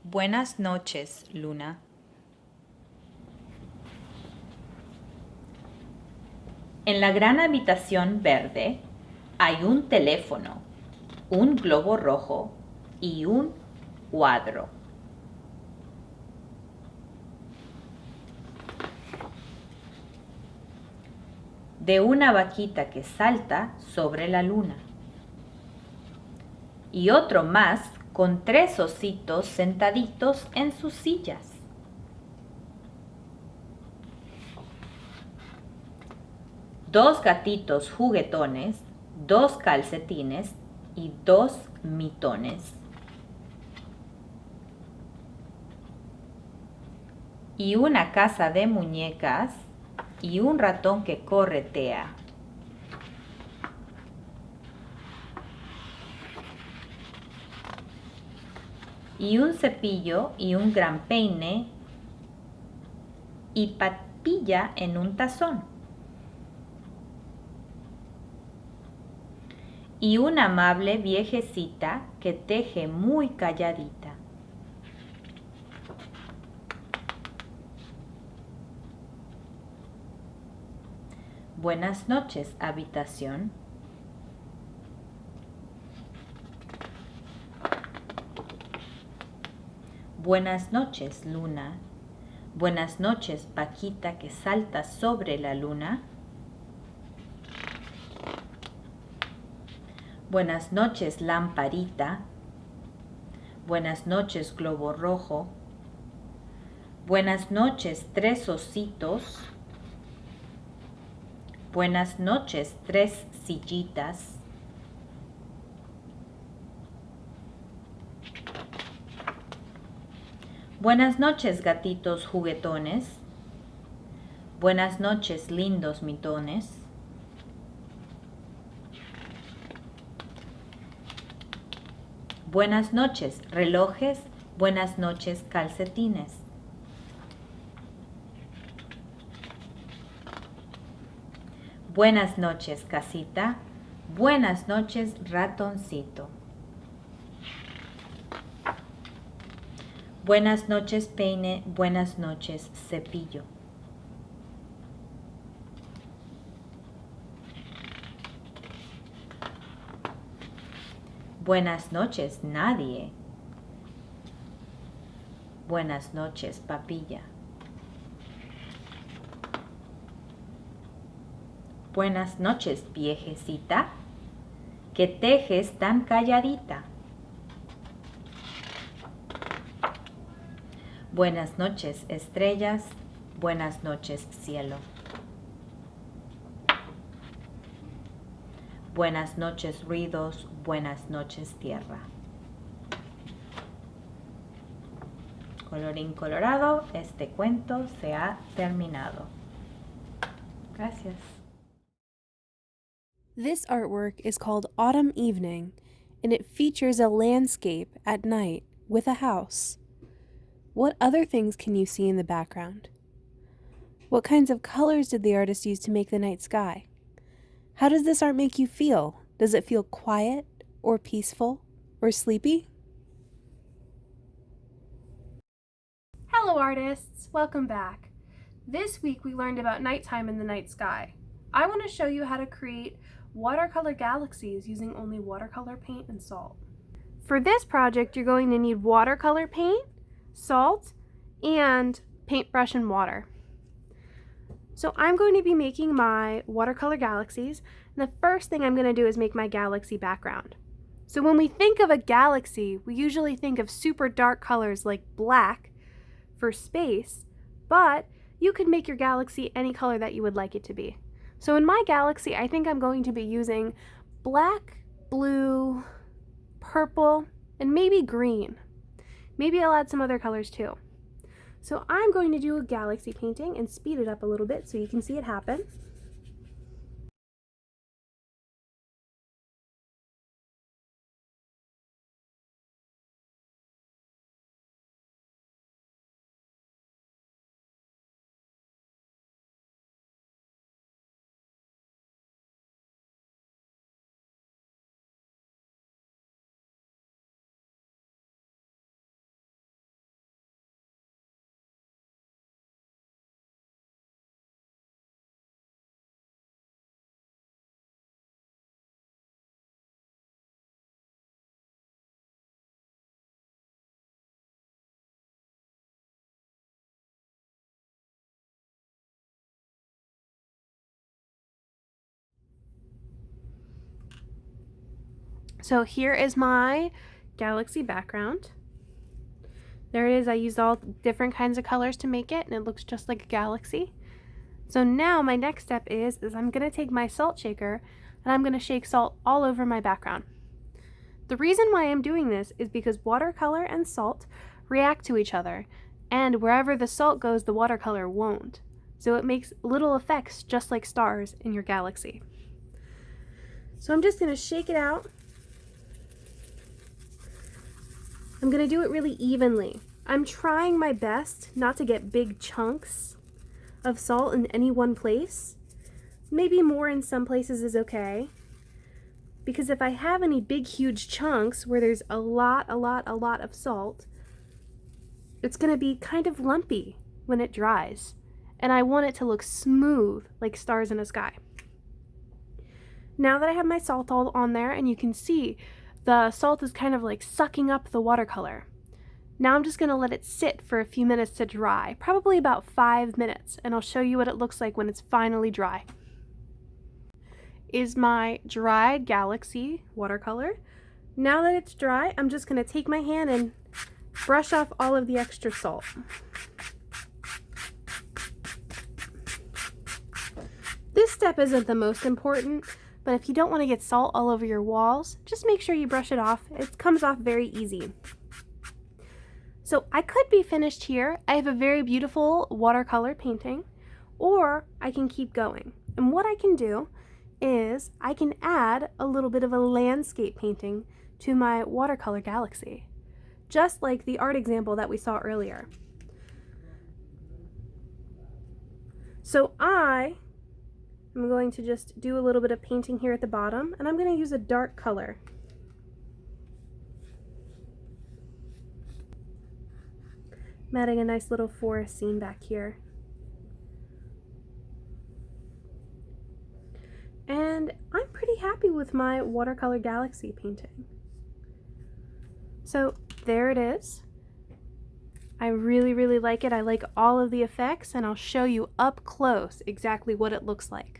Buenas noches, Luna. En la gran habitación verde hay un teléfono, un globo rojo y un cuadro. De una vaquita que salta sobre la luna. Y otro más con 3 ositos sentaditos en sus sillas. Dos gatitos juguetones, 2 calcetines y 2 mitones. Y una casa de muñecas y un ratón que corretea. Y un cepillo y un gran peine y papilla en un tazón. Y una amable viejecita que teje muy calladita. Buenas noches, habitación. Buenas noches, luna. Buenas noches, vaquita que salta sobre la luna. Buenas noches, lamparita. Buenas noches, globo rojo. Buenas noches, 3 ositos. Buenas noches, 3 sillitas. Buenas noches, gatitos juguetones. Buenas noches, lindos mitones. Buenas noches, relojes. Buenas noches, calcetines. Buenas noches, casita. Buenas noches, ratoncito. Buenas noches, peine. Buenas noches, cepillo. Buenas noches, nadie. Buenas noches, papilla. Buenas noches, viejecita, que tejes tan calladita. Buenas noches, estrellas. Buenas noches, cielo. Buenas noches, ruidos. Buenas noches, tierra. Colorín colorado, este cuento se ha terminado. Gracias. This artwork is called Autumn Evening, and it features a landscape at night with a house. What other things can you see in the background? What kinds of colors did the artist use to make the night sky? How does this art make you feel? Does it feel quiet, or peaceful, or sleepy? Hello artists, welcome back. This week we learned about nighttime in the night sky. I want to show you how to create watercolor galaxies using only watercolor paint and salt. For this project you're going to need watercolor paint, salt, and paintbrush and water. So I'm going to be making my watercolor galaxies, and the first thing I'm going to do is make my galaxy background. So when we think of a galaxy, we usually think of super dark colors like black for space, but you could make your galaxy any color that you would like it to be. So in my galaxy, I think I'm going to be using black, blue, purple, and maybe green. Maybe I'll add some other colors too. So I'm going to do a galaxy painting and speed it up a little bit so you can see it happen. So here is my galaxy background. There it is. I used all different kinds of colors to make it, and it looks just like a galaxy. So now my next step is I'm going to take my salt shaker and I'm going to shake salt all over my background. The reason why I'm doing this is because watercolor and salt react to each other, and wherever the salt goes, the watercolor won't. So it makes little effects just like stars in your galaxy. So I'm just going to shake it out. I'm going to do it really evenly. I'm trying my best not to get big chunks of salt in any one place. Maybe more in some places is okay. Because if I have any big, huge chunks where there's a lot of salt, it's going to be kind of lumpy when it dries. And I want it to look smooth like stars in a sky. Now that I have my salt all on there, and you can see the salt is kind of like sucking up the watercolor. Now I'm just going to let it sit for a few minutes to dry, probably about 5 minutes, and I'll show you what it looks like when it's finally dry. Is my dried galaxy watercolor. Now that it's dry, I'm just going to take my hand and brush off all of the extra salt. This step isn't the most important, but if you don't want to get salt all over your walls, just make sure you brush it off. It comes off very easy. So I could be finished here. I have a very beautiful watercolor painting, or I can keep going. And what I can do is I can add a little bit of a landscape painting to my watercolor galaxy, just like the art example that we saw earlier. So I'm going to just do a little bit of painting here at the bottom, and I'm going to use a dark color. I'm adding a nice little forest scene back here. And I'm pretty happy with my watercolor galaxy painting. So there it is. I really like it. I like all of the effects, and I'll show you up close exactly what it looks like.